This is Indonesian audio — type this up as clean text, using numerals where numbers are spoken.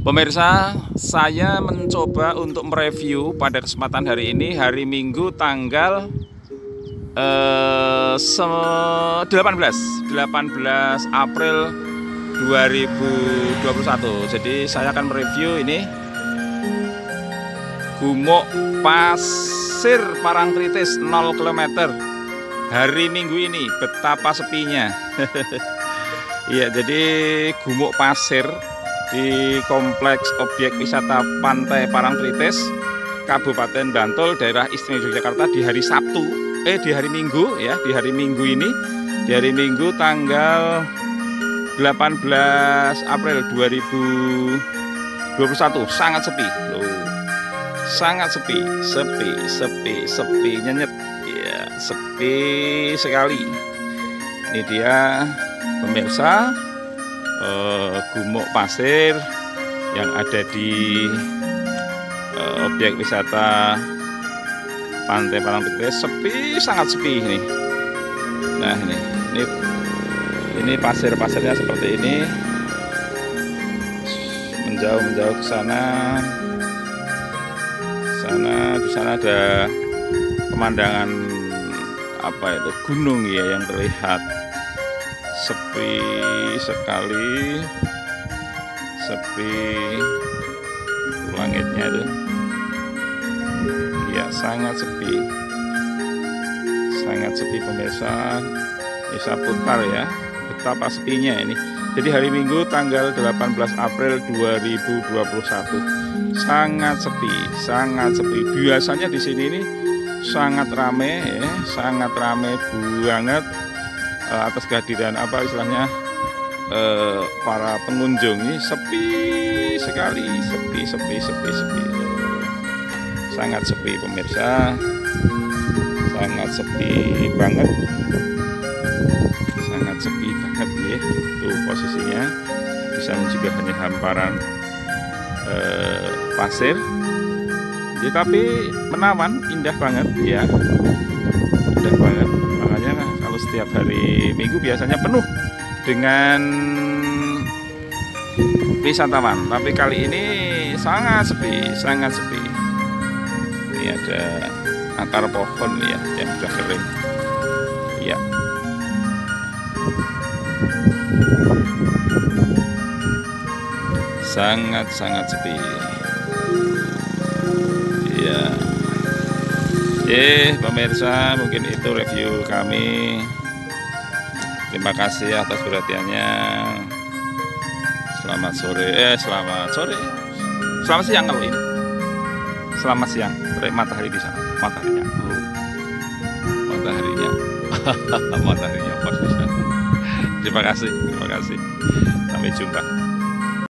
Pemirsa, saya mencoba untuk mereview pada kesempatan hari ini, hari Minggu tanggal 18 April 2021. Jadi saya akan mereview ini Gumuk Pasir Parangtritis 0 km hari Minggu ini, betapa sepinya. Iya, jadi gumuk pasir di Kompleks Objek Wisata Pantai Parangtritis, Kabupaten Bantul, Daerah Istimewa Yogyakarta di hari Sabtu, di hari Minggu ya, di hari Minggu ini, di hari Minggu tanggal 18 April 2021, sangat sepi loh. Sangat sepi nyenyet ya, sepi sekali. Ini dia pemirsa, gumuk pasir yang ada di objek wisata Pantai Parangtritis, sepi, sangat sepi ini. Nah ini pasir-pasirnya seperti ini, menjauh ke sana. Di sana ada pemandangan apa itu, gunung ya yang terlihat. Sepi sekali, sepi langitnya itu ya, sangat sepi pemirsa. Bisa putar ya, betapa sepinya ini. Jadi hari Minggu tanggal 18 April 2021 sangat sepi. Biasanya di sini ini sangat rame ya, sangat rame banget atas kehadiran apa istilahnya para pengunjung. Ini sepi sekali, sepi, sangat sepi pemirsa, sangat sepi banget ya. Tuh posisinya, di sana juga hanya hamparan pasir ya, tapi menawan, indah banget ya, indah banget. Makanya kalau setiap hari Minggu biasanya penuh dengan wisatawan, tapi kali ini sangat sepi. Ini ada akar pohon ya yang sudah kering ya. Sangat sepi ya. Pemirsa, mungkin itu review kami. Terima kasih atas perhatiannya. Selamat siang kalau ini. Selamat siang. Matahari di sana. Mataharinya pas di sana. Terima kasih. Sampai jumpa.